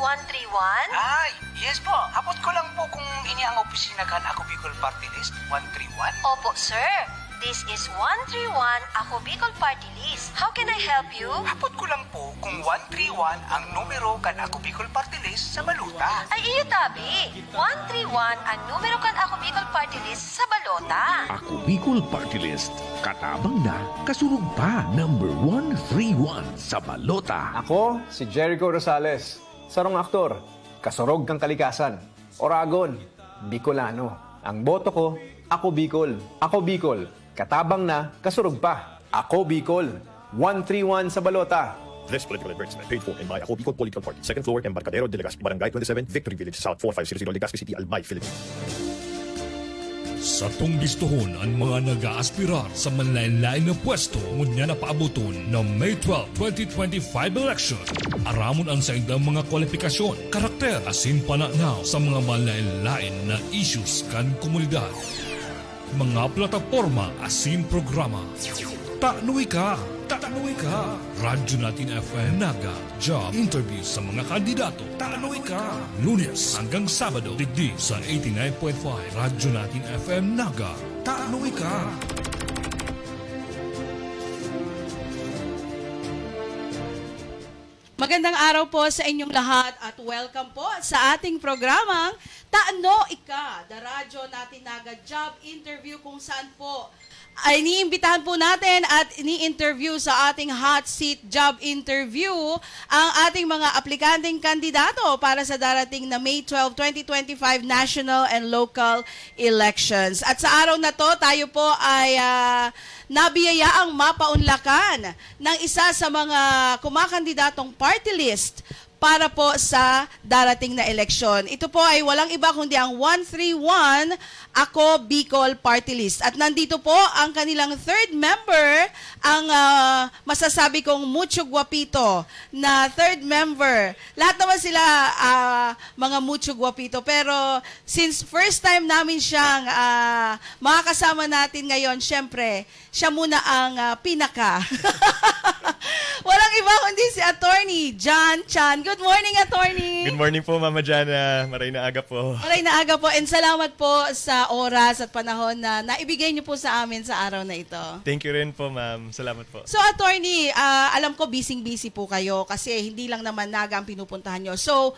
131? Ay, yes po. Abot ko lang po kung ini ang opisina kan ako Bicol Party List 131. Opo, sir. This is 131 Ako Bicol Party List. How can I help you? Abot ko lang po kung 131 ang numero kan ako Bicol Party List sa baluta. Ay, iyo tabi. 131 ang numero kan Ako Bicol Party List sa balota. Ako Bicol Party List. Katabang na, kasurog pa. Number 131 sa balota. Ako, si Jericho Rosales, sarong aktor, kasurog kang kalikasan, Oragon, Bicolano. Ang boto ko, Ako Bicol. Ako Bicol, katabang na, kasurog pa. Ako Bicol, 131 sa balota. This political advertisement paid for and by Ako Bicol Political Party, second floor, Embarcadero de Legazpi, Barangay 27, Victory Village, South 4500, Legazpi City, Albay, Philippines. Sa tunggistohon ang mga nag-aaspirar sa manlain-lain na pwesto ngunya na paabuton ng May 12, 2025 election. Aramon ang sa indang mga kwalifikasyon, karakter, asin pananaw sa mga manlain-lain na issues kan komunidad. Mga plataforma asin programa. Taknuwi ka! Taknuwi ka! Radyo Natin FM Naga Job Interview sa mga kandidato. Taknuwi ka! Lunes hanggang Sabado, digdi sa 89.5 Radyo Natin FM Naga. Taknuwi ka! Magandang araw po sa inyong lahat at welcome po sa ating programang Taano Ika, the Radyo Natin Naga Job Interview kung saan po ay iniimbitahan po natin at ini-interview sa ating hot seat job interview ang ating mga aplikanteng kandidato para sa darating na May 12, 2025 national and local elections. At sa araw na to, tayo po ay nabiyayaang mapaunlakan ng isa sa mga kumakandidatong party list para po sa darating na eleksyon. Ito po ay walang iba kundi ang 131 Ako Bicol Party List. At nandito po ang kanilang third member, ang masasabi kong mucho guapito na third member. Lahat naman sila mga mucho guapito. Pero since first time namin siyang makakasama natin ngayon, syempre, siya muna ang pinaka. Walang iba kundi si Attorney John Chan. Good morning, Attorney. Good morning po, Mama Jana. Maray na aga po. Maray na aga po. And salamat po sa oras at panahon na naibigay niyo po sa amin sa araw na ito. Thank you rin po, ma'am. Salamat po. So, Attorney, alam ko busy-busy po kayo kasi hindi lang naman Naga ang pinupuntahan nyo. So,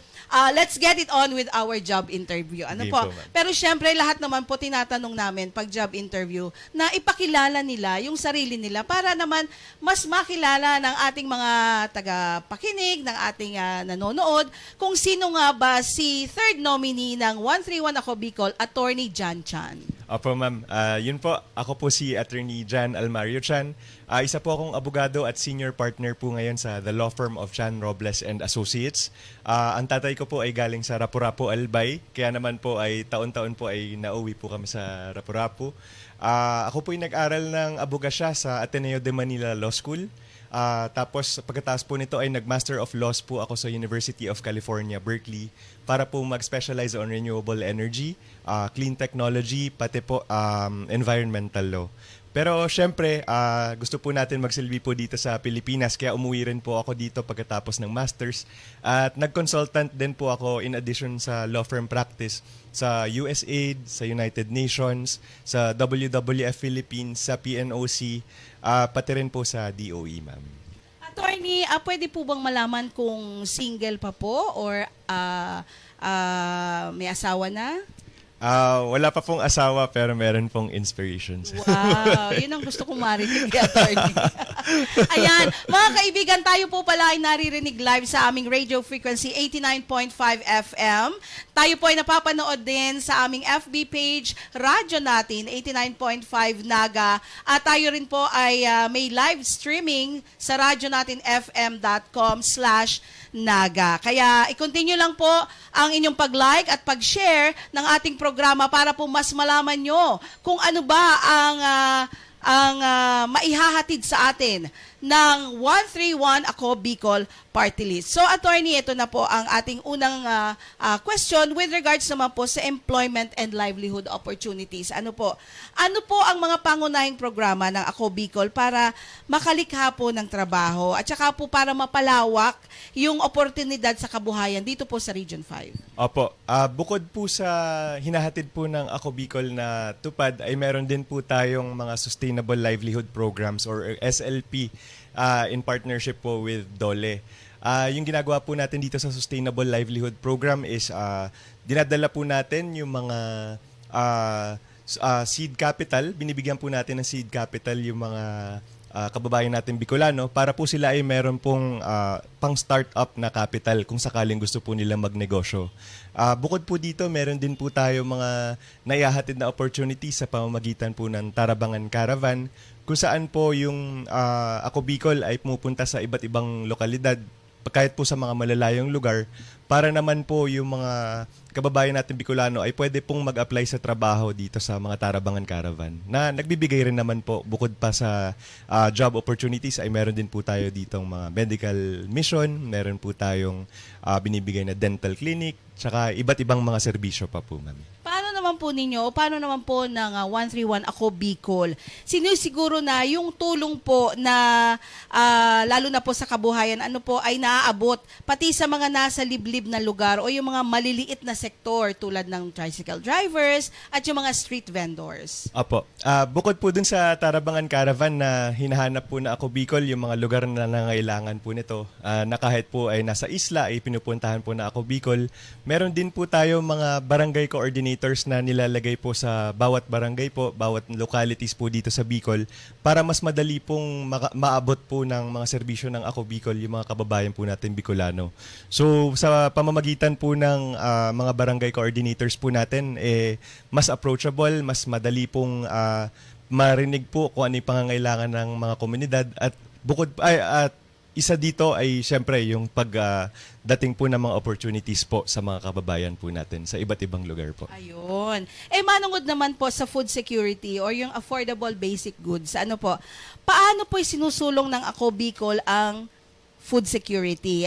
let's get it on with our job interview. Ano Hindi po? po, ma'am. Pero syempre, lahat naman po tinatanong namin pag job interview na ipakilala nila yung sarili nila para naman mas makilala ng ating mga tagapakinig, ng ating nanonood, kung sino nga ba si third nominee ng 131 Ako Bicol, Attorney John Chan. Opo, ma'am. Yun po, ako po si Attorney Jan Almario Chan. Isa po akong abogado at senior partner po ngayon sa the law firm of Chan Robles and Associates. Ang tatay ko po ay galing sa Rapu-Rapu, Albay. Kaya naman po ay taon-taon po ay nauwi po kami sa Rapu-Rapu. Ako po ay nag-aral ng abogasya sa Ateneo de Manila Law School. Tapos pagkatapos po nito ay nag-Master of Laws po ako sa University of California, Berkeley para po mag-specialize on renewable energy, clean technology, pati po environmental law. Pero syempre, gusto po natin magsilbi po dito sa Pilipinas kaya umuwi rin po ako dito pagkatapos ng masters. At nag-consultant din po ako in addition sa law firm practice sa USAID, sa United Nations, sa WWF Philippines, sa PNOC, pati rin po sa DOE, ma'am. Attorney, pwede po bang malaman kung single pa po or may asawa na? Wala pa pong asawa pero meron pong inspirations. Wow, yun ang gusto kong marinig, Attorney. Ayan, mga kaibigan, tayo po pala ay naririnig live sa aming radio frequency 89.5 FM. Tayo po ay napapanood din sa aming FB page, Radyo Natin 89.5 Naga. At tayo rin po ay may live streaming sa radyonatinfm.com/Naga. Kaya i-continue lang po ang inyong pag-like at pag-share ng ating programa para po mas malaman nyo kung ano ba ang maihahatid sa atin ng 131 Ako Bicol Party List. So, attorney, ito na po ang ating unang question with regards naman po sa employment and livelihood opportunities. Ano po ang mga pangunahing programa ng Ako Bicol para makalikha po ng trabaho at saka po para mapalawak yung oportunidad sa kabuhayan dito po sa Region 5? Opo, bukod po sa hinahatid po ng Ako Bicol na tupad, ay meron din po tayong mga Sustainable Livelihood Programs or SLP in partnership po with DOLE. Yung ginagawa po natin dito sa Sustainable Livelihood Program is dinadala po natin yung mga seed capital, binibigyan po natin ng seed capital yung mga kababayan natin Bicolano para po sila ay meron pong pang startup na capital kung sakaling gusto po nila magnegosyo. Bukod po dito, meron din po tayo mga naihahatid na opportunities sa pamamagitan po ng Tarabangan Caravan kung saan po yung Ako Bicol ay pumupunta sa iba't ibang lokalidad kahit po sa mga malalayong lugar para naman po yung mga kababayan natin Bicolano ay pwede pong mag-apply sa trabaho dito sa mga Tarabangan Caravan na nagbibigay rin naman po bukod pa sa job opportunities ay meron din po tayo ditong mga medical mission, meron po tayong binibigay na dental clinic, tsaka iba't ibang mga serbisyo pa po, ma'am. Paano naman po ninyo, o paano naman po ng 131 Ako Bicol, sinisiguro na yung tulong po na lalo na po sa kabuhayan, ano po ay naaabot pati sa mga nasa liblib na lugar o yung mga maliliit na sektor tulad ng tricycle drivers at yung mga street vendors? Apo. Bukod po dun sa Tarabangan Caravan na hinahanap po na Ako Bicol, yung mga lugar na nangailangan po nito, na kahit po ay nasa isla ay pinupuntahan po na Ako Bicol, meron din po tayo mga barangay coordinators na nilalagay po sa bawat barangay po, bawat localities po dito sa Bicol para mas madali pong maabot po ng mga serbisyo ng Ako Bicol yung mga kababayan po natin Bicolano. So sa pamamagitan po ng mga barangay coordinators po natin, mas approachable, mas madali pong marinig po kung ano yung pangangailangan ng mga komunidad at at isa dito ay siyempre yung pagdating po ng mga opportunities po sa mga kababayan po natin sa iba't ibang lugar po. Ayun. Manungod naman po sa food security or yung affordable basic goods. Ano po? Paano po sinusulong ng Ako Bicol ang food security?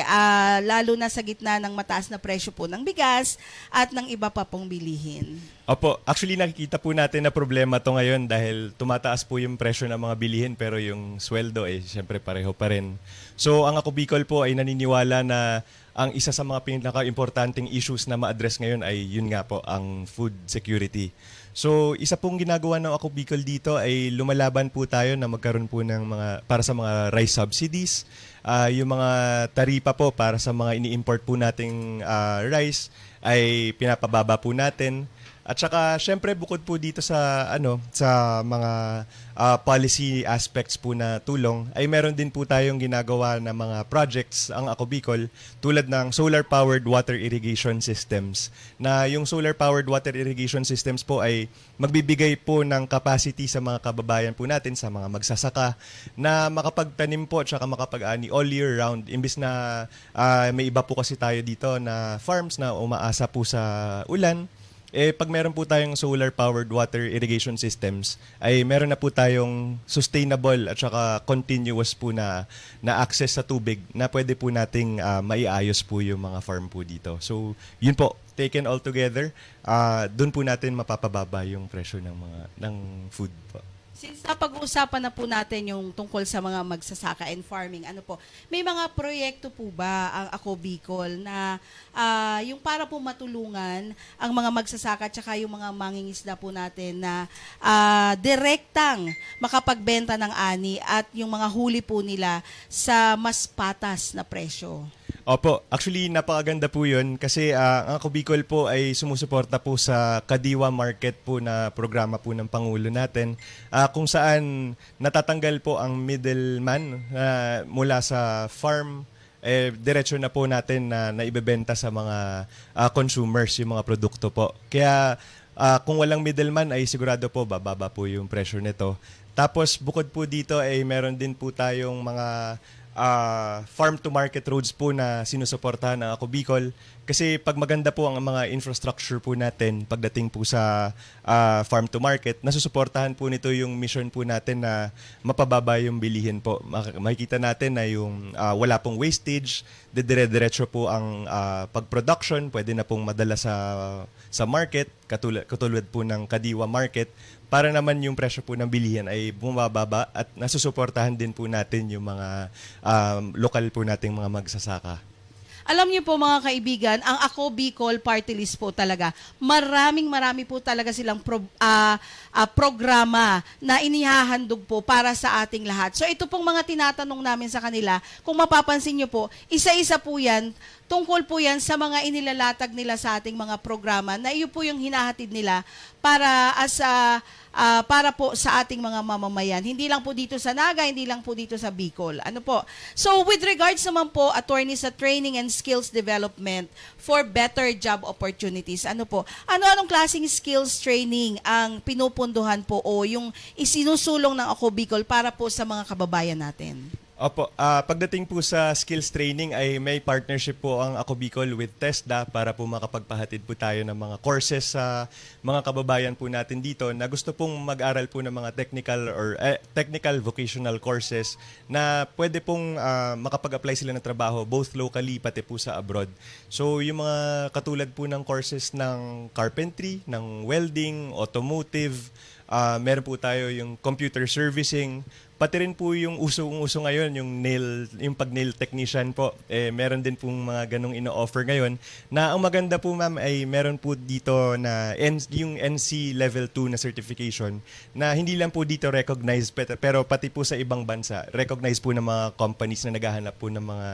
Lalo na sa gitna ng mataas na presyo po ng bigas at ng iba pa pong bilihin. Opo, actually nakikita po natin na problema to ngayon dahil tumataas po yung presyo ng mga bilihin pero yung sweldo siyempre pareho pa rin. So ang Ako Bicol po ay naniniwala na ang isa sa mga pinaka-importanting issues na ma-address ngayon ay yun nga po, ang food security. So isa pong ginagawa ng Ako Bicol dito ay lumalaban po tayo na magkaroon po ng para sa mga rice subsidies, yung mga taripa po para sa mga ini-import po nating rice ay pinapababa po natin. At saka syempre bukod po dito sa sa mga policy aspects po na tulong ay meron din po tayong ginagawa na mga projects ang Ako Bicol tulad ng solar powered water irrigation systems. Na yung solar powered water irrigation systems po ay magbibigay po ng capacity sa mga kababayan po natin, sa mga magsasaka na makapagtanim po at saka makapag-ani all year round. Imbis na may iba po kasi tayo dito na farms na umaasa po sa ulan, pag meron po tayong solar-powered water irrigation systems, ay meron na po tayong sustainable at saka continuous po na access sa tubig na pwede po nating maiayos po yung mga farm po dito. So, yun po, taken all together, doon po natin mapapababa yung presyo ng food po. Since napag-uusapan na po natin yung tungkol sa mga magsasaka and farming, may mga proyekto po ba ang Ako Bicol na yung para po matulungan ang mga magsasaka at saka yung mga mangingisda po natin na direktang makapagbenta ng ani at yung mga huli po nila sa mas patas na presyo? Opo, actually napakaganda po yun kasi ang Ako Bicol po ay sumusuporta po sa Kadiwa Market po na programa po ng Pangulo natin kung saan natatanggal po ang middleman mula sa farm, diretso na po natin na naibebenta sa mga consumers yung mga produkto po. Kaya kung walang middleman ay sigurado po bababa po yung presyo nito. Tapos bukod po dito ay meron din po tayong mga farm to market roads po na sinusuportahan ng Ako Bicol. Kasi pag maganda po ang mga infrastructure po natin pagdating po sa farm to market, nasusuportahan po nito yung mission po natin na mapababa yung bilihin po. Makikita natin na yung wala pong wastage, dire-diretso po ang pag-production, pwede na pong madala sa market, katulad po ng Kadiwa Market, para naman yung presyo po ng bilihin ay bumababa at nasusuportahan din po natin yung mga lokal po nating mga magsasaka. Alam niyo po mga kaibigan, ang Ako Bicol Party List po talaga, marami po talaga silang programa na inihahandog po para sa ating lahat. So ito pong mga tinatanong namin sa kanila, kung mapapansin niyo po, isa-isa po yan, tungkol po yan sa mga inilalatag nila sa ating mga programa na iyo po yung hinahatid nila para po sa ating mga mamamayan. Hindi lang po dito sa Naga, hindi lang po dito sa Bicol. Ano po? So with regards naman po, attorney, sa training and skills development for better job opportunities, ano po? Ano-anong klaseng skills training ang pinupunduhan po o yung isinusulong ng Ako Bicol para po sa mga kababayan natin? Opo, pagdating po sa skills training ay may partnership po ang Ako Bicol with TESDA para po makapagpahatid po tayo ng mga courses sa mga kababayan po natin dito na gusto pong mag-aral po ng mga technical vocational courses na pwede pong makapag-apply sila ng trabaho both locally pati po sa abroad. So yung mga katulad po ng courses ng carpentry, ng welding, automotive, meron po tayo yung computer servicing, pati rin po yung uso ngayon, yung pag-nail technician po. Meron din pong mga ganong ino-offer ngayon. Na ang maganda po ma'am ay meron po dito na yung NC Level 2 na certification na hindi lang po dito recognized pero pati po sa ibang bansa, recognized po ng mga companies na naghahanap po ng mga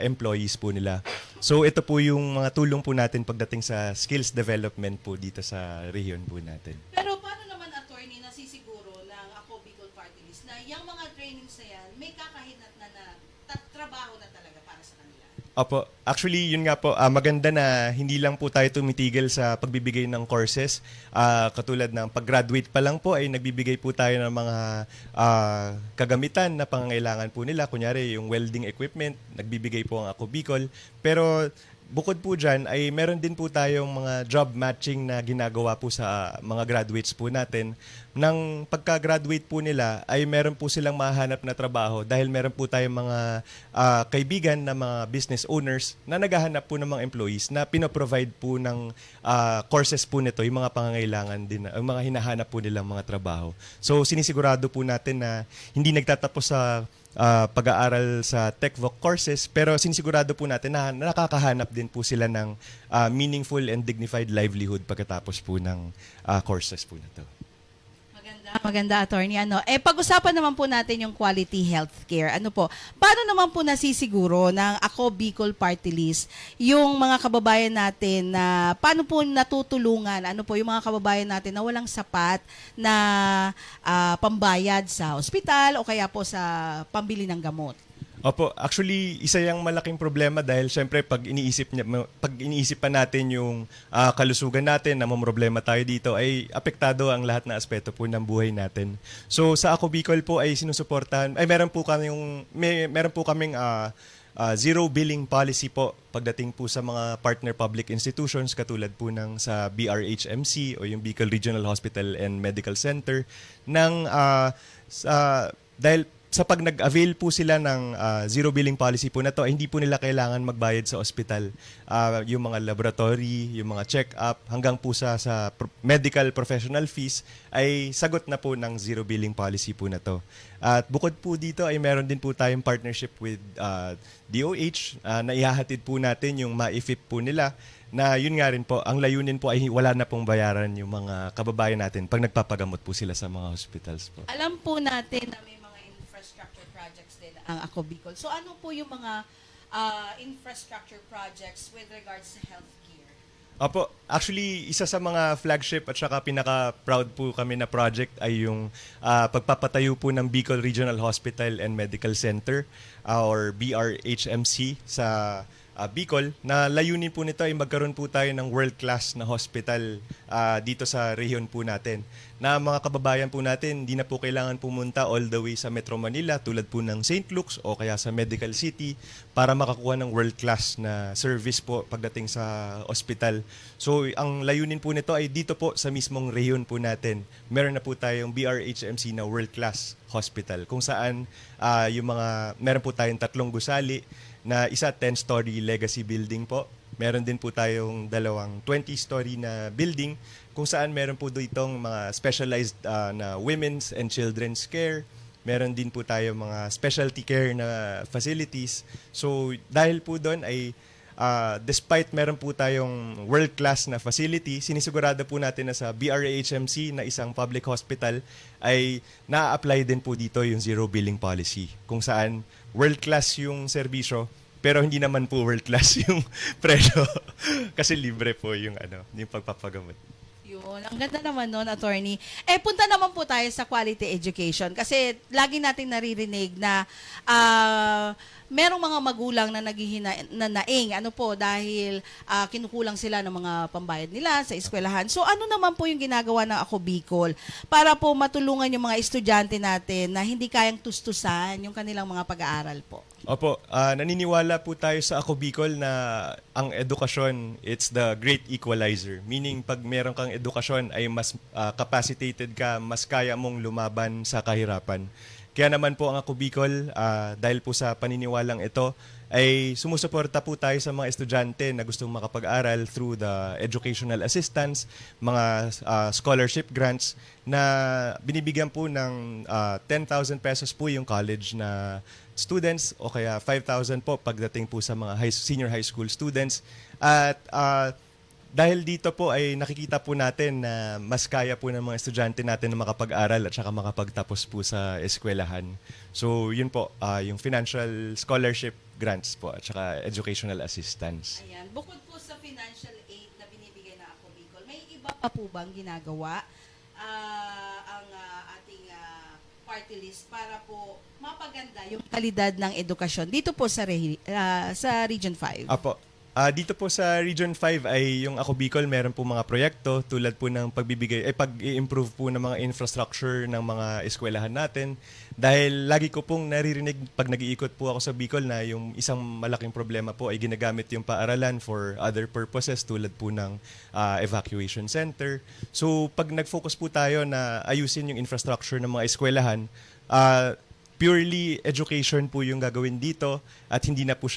employees po nila. So ito po yung mga tulong po natin pagdating sa skills development po dito sa rehiyon po natin. Pero paano naman, attorney, nasisiguro ng Ako Bicol Party List na yung mga trainings na yan may kakahinat na trabaho na talaga para sa kanila? Opo. Actually, yun nga po, maganda na hindi lang po tayo tumitigil sa pagbibigay ng courses. Katulad ng pag-graduate pa lang po ay nagbibigay po tayo ng mga kagamitan na pangangailangan po nila. Kunyari, yung welding equipment, nagbibigay po ang Ako Bicol. Pero bukod po dyan, ay meron din po tayong mga job matching na ginagawa po sa mga graduates po natin. Nang pagka-graduate po nila, ay meron po silang mahanap na trabaho dahil meron po tayong mga kaibigan na mga business owners na naghahanap po ng mga employees na pinoprovide po ng courses po nito, yung mga pangangailangan din, ang mga hinahanap po nilang mga trabaho. So sinisigurado po natin na hindi nagtatapos sa pag-aaral sa TechVoc courses, pero sinisigurado po natin na nakakahanap din po sila ng meaningful and dignified livelihood pagkatapos po ng courses po na to. Maganda, attorney. Pag-usapan naman po natin yung quality healthcare. Ano po? Paano naman po nasisiguro ng Ako Bicol Party List yung mga kababayan natin na paano po natutulungan? Ano po yung mga kababayan natin na walang sapat na pambayad sa ospital o kaya po sa pambili ng gamot? Opo, actually isa yung malaking problema dahil syempre pag iniisip pa natin yung kalusugan natin, na problema tayo dito, ay apektado ang lahat na aspeto po ng buhay natin. So sa Ako Bicol po ay sinusuportahan, ay meron po kaming zero billing policy po pagdating po sa mga partner public institutions katulad po ng sa BRHMC o yung Bicol Regional Hospital and Medical Center dahil sa pag nag-avail po sila ng zero billing policy po na to, hindi po nila kailangan magbayad sa ospital. Yung mga laboratory, yung mga check-up, hanggang po sa medical professional fees ay sagot na po ng zero billing policy po na to. At bukod po dito ay meron din po tayong partnership with DOH na ihahatid po natin yung ma-IFIP po nila, na yun nga rin po, ang layunin po ay wala na pong bayaran yung mga kababayan natin pag nagpapagamot po sila sa mga hospitals po. Alam po natin na may mga infrastructure projects din ang Ako Bicol. So ano po yung mga infrastructure projects with regards to healthcare? Opo, actually isa sa mga flagship at saka pinaka-proud po kami na project ay yung pagpapatayo po ng Bicol Regional Hospital and Medical Center or BRHMC sa Bicol, na layunin po nito ay magkaroon po tayo ng world-class na hospital dito sa rehiyon po natin. Na mga kababayan po natin, hindi na po kailangan pumunta all the way sa Metro Manila tulad po ng St. Luke's o kaya sa Medical City para makakuha ng world-class na service po pagdating sa hospital. So ang layunin po nito ay dito po sa mismong rehiyon po natin. Meron na po tayong BRHMC na world-class hospital kung saan meron po tayong 3 gusali na isa 10-story legacy building po. Meron din po tayong 2 20-story na building kung saan meron po ditong mga specialized na women's and children's care. Meron din po tayo mga specialty care na facilities. So dahil po doon ay despite meron po tayong world-class na facility, sinisigurado po natin na sa BRHMC na isang public hospital ay na-apply din po dito yung zero billing policy kung saan world-class yung serbisyo pero hindi naman po world-class yung presyo kasi libre po yung yung pagpapagamot. Yun, ang ganda naman nun, attorney. Punta naman po tayo sa quality education kasi lagi nating naririnig na merong mga magulang na naing dahil kinukulang sila ng mga pambayad nila sa eskwelahan. So ano naman po yung ginagawa ng Ako Bicol para po matulungan yung mga estudyante natin na hindi kayang tustusan yung kanilang mga pag-aaral po? Opo, naniniwala po tayo sa Ako Bicol na ang edukasyon, it's the great equalizer. Meaning, pag meron kang edukasyon ay mas capacitated ka, mas kaya mong lumaban sa kahirapan. Kaya naman po ang Ako Bicol, dahil po sa paniniwalang ito, ay sumusuporta po tayo sa mga estudyante na gustong makapag-aral through the educational assistance, mga scholarship grants na binibigyan po ng 10,000 pesos po yung college na students o kaya 5,000 po pagdating po sa mga senior high school students. At dahil dito po ay nakikita po natin na mas kaya po ng mga estudyante natin na makapag-aral at saka makapagtapos po sa eskwelahan. So yun po, yung financial scholarship grants po at saka educational assistance. Ayan. Bukod po sa financial aid na binibigay na Ako Bicol, may iba pa po bang ginagawa ang ating party list para po mapaganda yung kalidad ng edukasyon dito po sa Region 5? Apo. Dito po sa Region 5 ay yung Ako Bicol meron po mga proyekto tulad po ng pag-i-improve po ng mga infrastructure ng mga eskwelahan natin. Dahil lagi ko pong naririnig pag nag-iikot po ako sa Bicol na yung isang malaking problema po ay ginagamit yung paaralan for other purposes tulad po ng evacuation center. So pag nag-focus po tayo na ayusin yung infrastructure ng mga eskwelahan, purely education po yung gagawin dito at hindi na po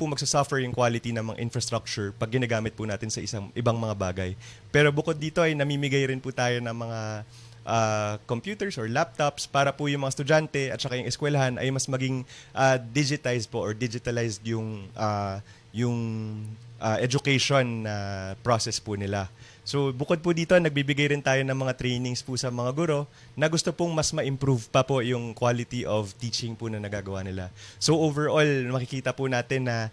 magsasuffer yung quality ng mga infrastructure pag ginagamit po natin sa ibang mga bagay. Pero bukod dito ay namimigay rin po tayo ng mga computers or laptops para po yung mga estudyante at saka yung eskwelahan ay mas maging digitized po or digitalized yung education process po nila. So bukod po dito, nagbibigay rin tayo ng mga trainings po sa mga guro na gusto pong mas ma-improve pa po yung quality of teaching po na nagagawa nila. So overall, makikita po natin na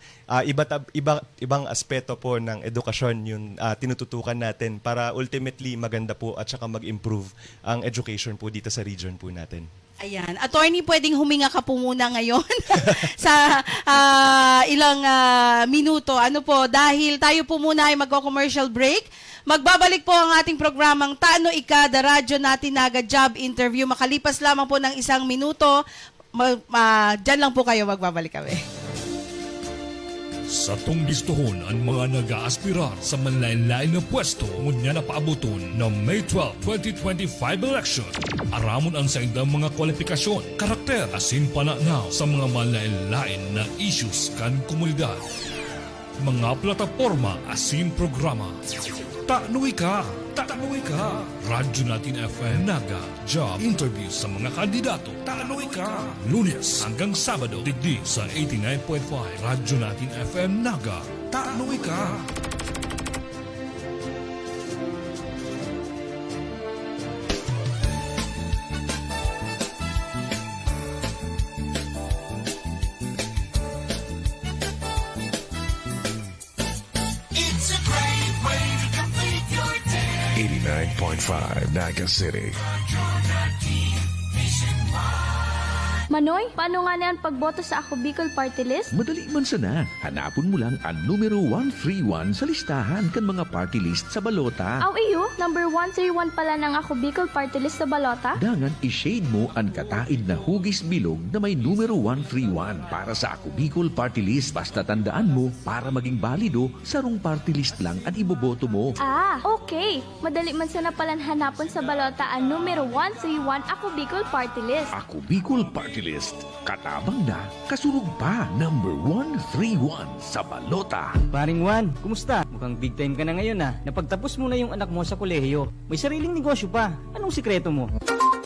ibang aspeto po ng edukasyon yung tinututukan natin para ultimately maganda po at saka mag-improve ang education po dito sa region po natin. Ayan. Attorney, pwedeng huminga ka po muna ngayon sa ilang minuto. Dahil tayo po muna ay magko-commercial break. Magbabalik po ang ating programang Taano Ika, the radyo natin naga job interview. Makalipas lamang po ng 1 minuto, dyan lang po kayo, magbabalik kami. Sa tong listohon ang mga nag-aaspirar sa manlain-lain na pwesto ngunya na paabuton ng May 12, 2025 election. Aramon ang sa indang mga kwalifikasyon, karakter, asin pananaw sa mga manlain-lain na issues kan komunidad. Mga plataforma asin programa. Taanoy ka! Taanoy ka! Radyo natin FM Naga Job Interview sa mga kandidato. Taanoy ka! Lunes hanggang Sabado, digdi sa 89.5 Radyo natin FM Naga. Taanoy ka! It's a great way to complete your day. 89.5 Naga City. Manoy, paano nga na pagboto sa Ako Bicol Party List? Madali man sana. Hanapon mo lang ang numero 131 sa listahan kan mga party list sa balota. Aw iyo, number 131 pala ng Ako Bicol Party List sa balota? Dangan i-shade mo ang kataid na hugis bilog na may numero 131 para sa Ako Bicol Party List. Basta tandaan mo, para maging balido, sarong party list lang ang iboboto mo. Ah, okay. Madali man sana pala hanapon sa balota ang numero 131 Ako Bicol Party List. Ako Bicol Party List. Katabang na, kasurog pa. Number 131 sa balota. Paring Juan, kumusta? Mukhang big time ka na ngayon ah. Napagtapos mo na yung anak mo sa kolehiyo. May sariling negosyo pa. Anong sikreto mo?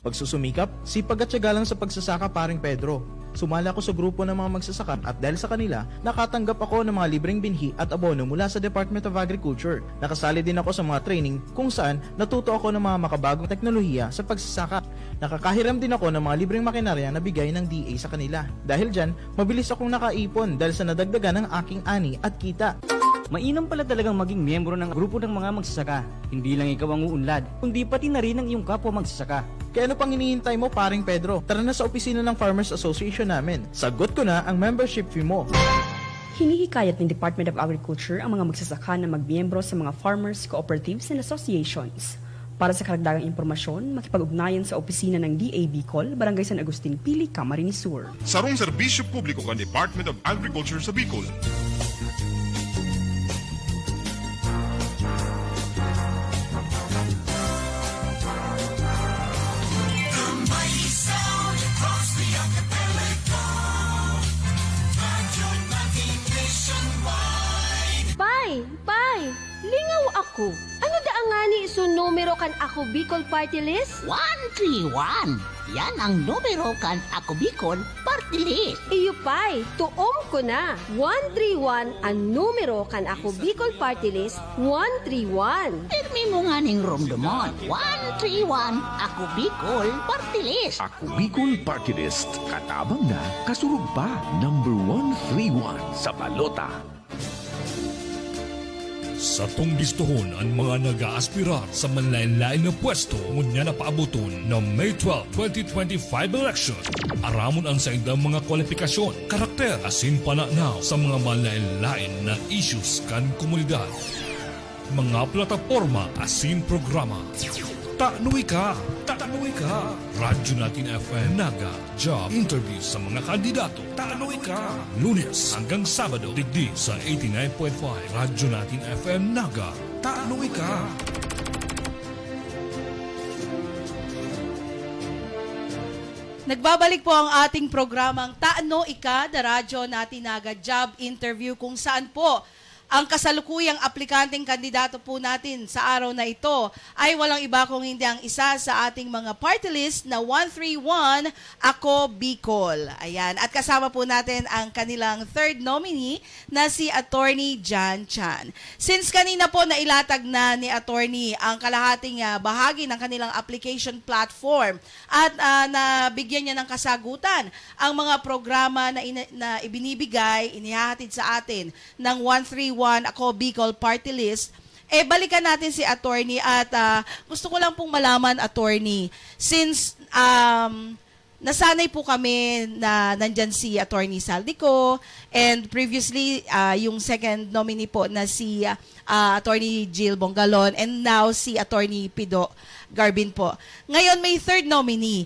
Pagsusumikap, sipag at tiyaga lang sa pagsasaka, paring Pedro. Sumala ako sa grupo ng mga magsasaka at dahil sa kanila, nakatanggap ako ng mga libreng binhi at abono mula sa Department of Agriculture. Nakasali din ako sa mga training kung saan natuto ako ng mga makabagong teknolohiya sa pagsasaka. Nakakahiram din ako ng mga libreng makinarya na bigay ng DA sa kanila. Dahil dyan, mabilis akong nakaipon dahil sa nadagdagan ng aking ani at kita. Mainam pala talagang maging miyembro ng grupo ng mga magsasaka. Hindi lang ikaw ang uunlad, kundi pati na rin ang iyong kapwa magsasaka. Kaya ano pang hinihintay mo, paring Pedro? Tara na sa opisina ng Farmers Association namin. Sagot ko na ang membership fee mo. Hinihikayat ng Department of Agriculture ang mga magsasaka na magmiyembro sa mga farmers, cooperatives and associations. Para sa karagdagang impormasyon, makipag-ugnayan sa opisina ng DA Bicol, Barangay San Agustin Pili, Camarines Sur. Sarong serbisyo publiko kan Department of Agriculture sa Bicol. The mighty sound across the archipelago. Radyo natin nationwide. Bay, lingaw ako. Ano da nga ni iso numero kan Ako Bicol Party List? 131. Yan ang numero kan Ako Bicol Party List. Iyo pay, tuom ko na. 131 ang numero kan Ako Bicol Party List, 131. Pirmi mo nga ning romdomon. 131 Ako Bicol Party List. Ako Bicol Party List. Katabang na, kasurog pa. Number 131 sa balota. Sa tong listohon ang mga nag-aaspirar sa manlain-lain na pwesto ngunya na paabuton ng May 12, 2025 election. Aramon ang sa indang mga kwalifikasyon, karakter, asin pananaw sa mga manlain-lain na issues kan komunidad. Mga plataforma asin programa. Tanuwi ka! Radyo natin FM Naga Job Interview sa mga kandidato. Tanuwi ka! Lunes hanggang Sabado, digdi sa 89.5 Radyo natin FM Naga. Tanuwi ka! Nagbabalik po ang ating programang Taano Ika, the Radyo natin Naga Job Interview, kung saan po ang kasalukuyang aplikanteng kandidato po natin sa araw na ito ay walang iba kung hindi ang isa sa ating mga party list na 131 Ako Bicol. Ayan. At kasama po natin ang kanilang third nominee na si Attorney Jan Chan. Since kanina po nailatag na ni Attorney ang kalahating bahagi ng kanilang application platform at nabigyan niya ng kasagutan ang mga programa na ibinibigay, inihahatid sa atin ng 131 Ako Bicol Party List, balikan natin si Attorney at gusto ko lang pong malaman, Attorney, since nasanay po kami na nandyan si Attorney Saldico and previously yung second nominee po na si Attorney Jill Bongalon and now si Attorney Pido Garbin po. Ngayon may third nominee.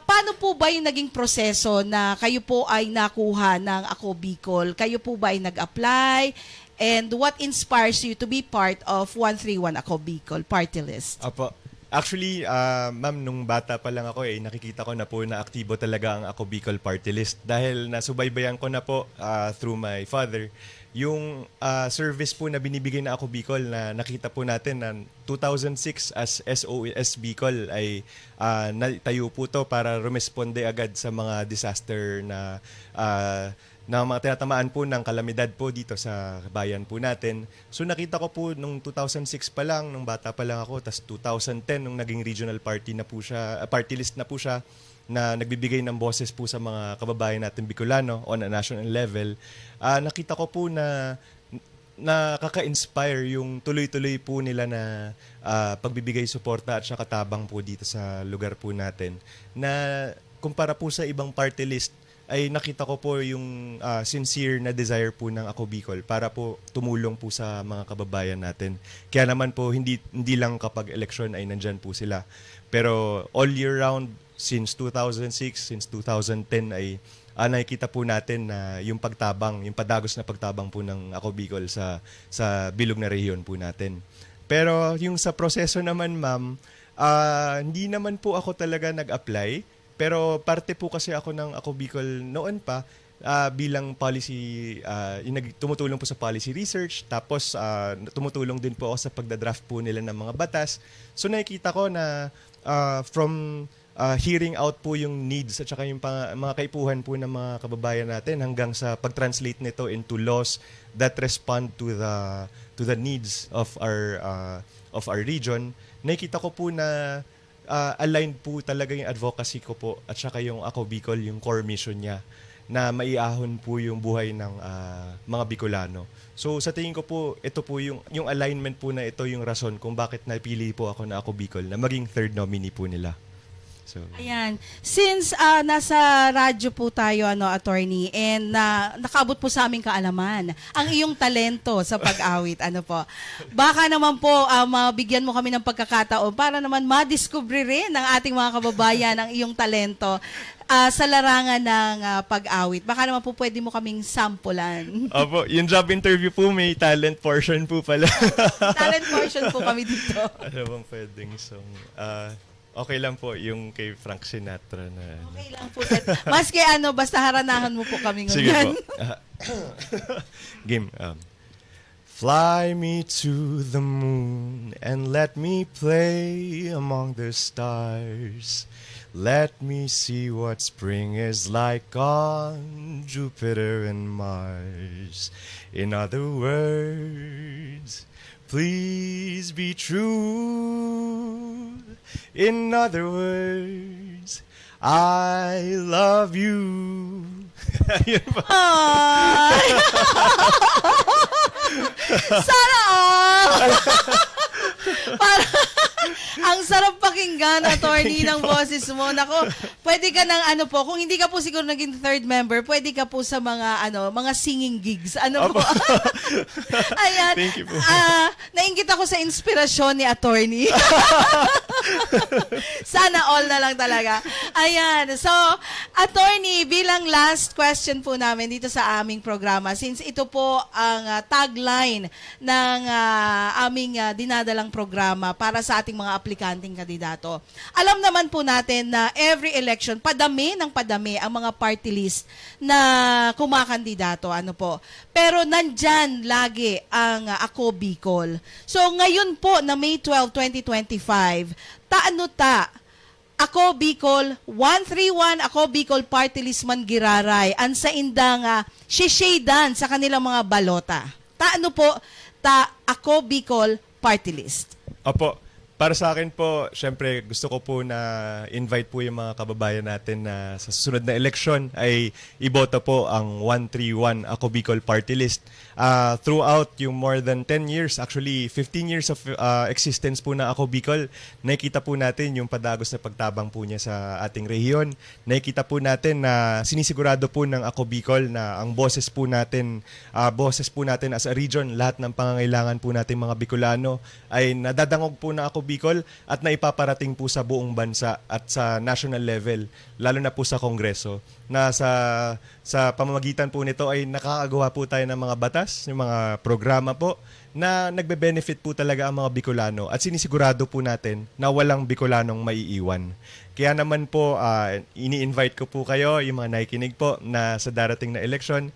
Paano po ba yung naging proseso na kayo po ay nakuha ng Ako Bicol? Kayo po ba ay nag-apply? And what inspires you to be part of 131 Ako Bicol Party List? Apo. Actually, ma'am, nung bata pa lang ako nakikita ko na po na aktibo talaga ang Ako Bicol Party List dahil nasubaybayan ko na po through my father yung service po na binibigay na Ako Bicol na nakita po natin na 2006 as SOS Bicol ay tayo po to para rumesponde agad sa mga disaster na mga tinatamaan po ng kalamidad po dito sa bayan po natin. So nakita ko po nung 2006 pa lang, nung bata pa lang ako, tas 2010 nung naging regional party na po siya, party list na po siya, na nagbibigay ng boses po sa mga kababayan natin Bicolano on a national level. Nakita ko po na nakaka-inspire yung tuloy-tuloy po nila na pagbibigay suporta at saka tabang po dito sa lugar po natin. Na kumpara po sa ibang party list, ay nakita ko po yung sincere na desire po ng Ako Bicol para po tumulong po sa mga kababayan natin. Kaya naman po hindi lang kapag election ay nandyan po sila. Pero all year round, since 2006, since 2010 ay nakikita po natin na yung pagtabang, yung padagos na pagtabang po ng Ako Bicol sa bilog na rehiyon po natin. Pero yung sa proseso naman, ma'am, hindi naman po ako talaga nag-apply. Pero parte po kasi ako ng Ako Bicol noon pa bilang policy, tumutulong po sa policy research, tapos tumutulong din po ako sa pagdadraft po nila ng mga batas. So nakikita ko na from hearing out po yung needs at saka yung mga kaipuhan po ng mga kababayan natin hanggang sa pag-translate nito into laws that respond to the needs of our region, nakikita ko po na aligned po talaga yung advocacy ko po at saka yung Ako Bicol, yung core mission niya na maiahon po yung buhay ng mga Bicolano. So sa tingin ko po, ito po yung alignment po na ito yung rason kung bakit napili po ako na Ako Bicol na maging third nominee po nila. So, ayan. Since nasa radyo po tayo, attorney, and nakaabot po sa aming kaalaman ang iyong talento sa pag-awit, baka naman po mabigyan mo kami ng pagkakataon para naman madiscover rin ng ating mga kababayan ang iyong talento sa larangan ng pag-awit. Baka naman po pwede mo kaming sampulan. Opo, yung job interview po may talent portion po pala. Talent portion po kami dito. Ano bang pwedeng song? Okay lang po yung kay Frank Sinatra na. Okay lang po. Maski basta haranahan mo po kami ngayon. Sige po. Game. Fly me to the moon and let me play among the stars. Let me see what spring is like on Jupiter and Mars. In other words, please be true. In other words, I love you. Sana all! Ang sarap pakinggan, attorney, ng boses mo. Nako, pwede ka ng kung hindi ka po siguro naging third member, pwede ka po sa mga mga singing gigs. Po? Ayan. Thank you po. Nainggit ako sa inspirasyon ni attorney. Sana all na lang talaga. Ayan. So, attorney, bilang last question po namin dito sa aming programa, since ito po ang tagline ng aming dinadalang programa para sa ating mga aplikanteng kandidato. Alam naman po natin na every election, padami ng padami ang mga party list na kumakandidato. Pero nandyan lagi ang Ako Bicol. So ngayon po na May 12, 2025, Ako Bicol 131, Ako Bicol Party List man giraray, an sa indang shishadan sa kanilang mga balota. Ako Bicol Party List. Opo. Para sa akin po, syempre gusto ko po na invite po yung mga kababayan natin na sa susunod na eleksyon ay iboto po ang 131 Ako Bicol Party List. Throughout yung more than 10 years, actually 15 years of existence po na Ako Bicol, nakikita po natin yung padagos na pagtabang po niya sa ating rehiyon. Nakikita po natin na sinisigurado po ng Ako Bicol na ang boses po natin as a region, lahat ng pangangailangan po natin mga Bicolano ay nadadangog po na Ako Bicol at naipaparating po sa buong bansa at sa national level, lalo na po sa Kongreso, na sa pamamagitan po nito ay nakakagawa po tayo ng mga batas, ng mga programa po na nagbe-benefit po talaga ang mga Bicolano at sinisigurado po natin na walang Bicolanong maiiwan. Kaya naman po, ini-invite ko po kayo, yung mga nakikinig po na sa darating na eleksyon,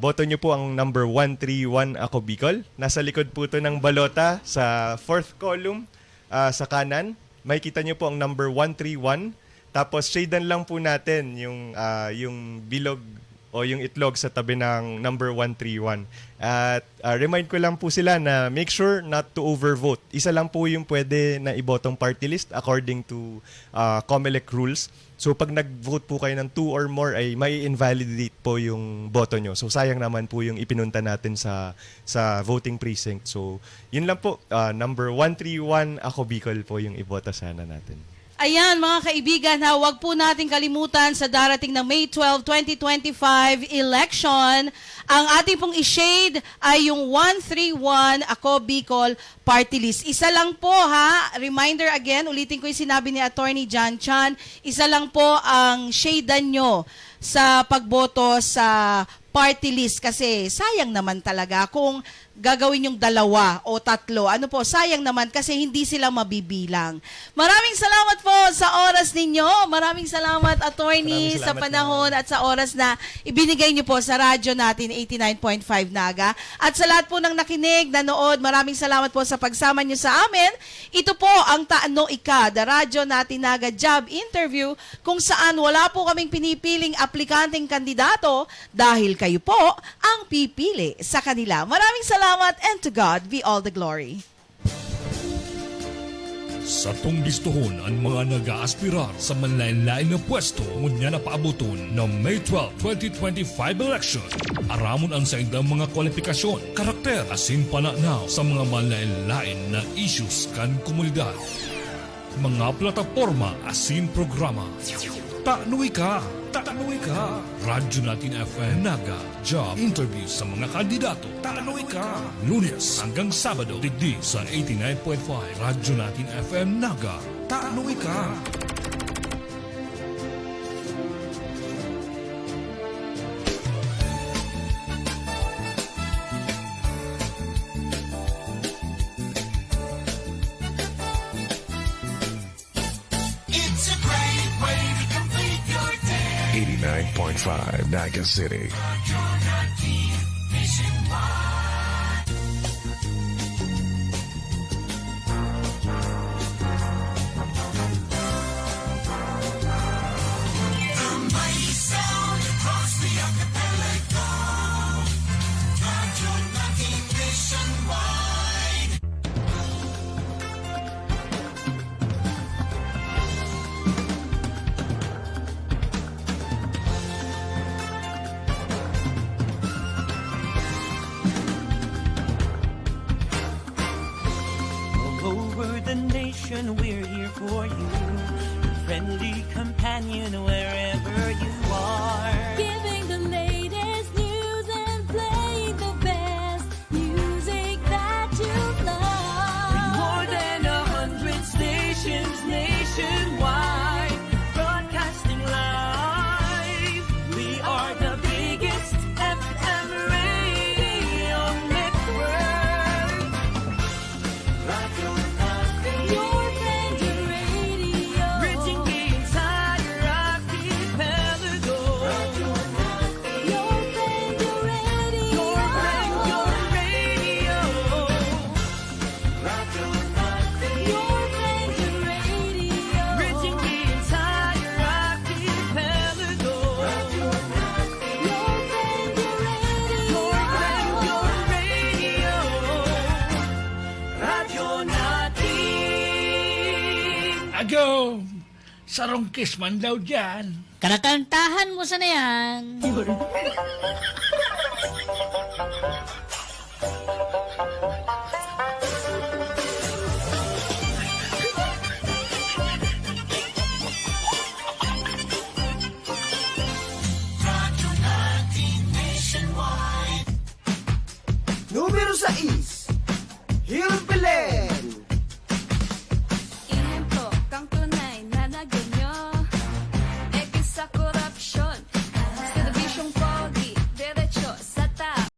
boto nyo po ang number 131 Ako Bicol. Nasa likod po to ng balota sa 4th column sa kanan. Makikita nyo po ang number 131. Tapos shadean lang po natin yung bilog o yung itlog sa tabi ng number 131. At remind ko lang po sila na make sure not to overvote. Isa lang po yung pwede na ibotong party list according to COMELEC rules. So pag nag-vote po kayo ng 2 or more ay may invalidate po yung boto nyo. So sayang naman po yung ipinunta natin sa voting precinct. So yun lang po, number 131 Ako Bicol po yung iboto sana natin. Ayan mga kaibigan, ha, wag po natin kalimutan sa darating na May 12, 2025 election, ang ating pong i-shade ay yung 131 Ako Bicol Party List. Isa lang po ha, reminder again, ulitin ko yung sinabi ni Attorney Jan Chan, isa lang po ang shadean nyo sa pagboto sa party list kasi sayang naman talaga kung gagawin yung 2 o 3. Ano po, sayang naman kasi hindi sila mabibilang. Maraming salamat po sa oras ninyo. Maraming salamat, Attorney, Maraming sa salamat, panahon at sa oras na ibinigay niyo po sa radyo natin 89.5 Naga. At sa lahat po ng nakinig, nanood, maraming salamat po sa pagsama niyo sa amin. Ito po ang Taano Ika, the radyo natin Naga job interview kung saan wala po kaming pinipiling aplikanteng kandidato dahil kayo po ang pipili sa kanila. Maraming salamat and to God be all the glory. Sa tong listohon ang mga nag-aaspirar sa manlain-lain na pwesto ngunya na paabuton ng May 12, 2025 election. Aramon ang sa indang mga kwalifikasyon, karakter, asin pananaw sa mga manlain-lain na issues kan komunidad. Mga plataforma asin programa. Taanoy ka! Taanoy ka! Radyo natin FM Naga job interview sa mga kandidato. Taanoy ka! Lunes hanggang Sabado digdi sa 89.5 Radyo natin FM Naga. Taanoy ka! It's a great way to complete your day. 89.5 Naga City. The mighty sound across the archipelago. Radio Natin nationwide. All over the nation, we're here for you. Friendly companion wherever you are. Giving the latest news and playing the best music that you love. With more than 100 stations nationwide, broadcasting live. We are the biggest FM radio network. Radio Your friendly radio. Reaching the entire archipelago. Your friendly radio. Your radio. Your friendly radio. Reaching the entire archipelago. Your friendly radio. Your radio. Radyo natin. Ago! Sarong kiss man daw dyan. Kanakantahan mo sana yan. Radio Natin nationwide. Numero 6.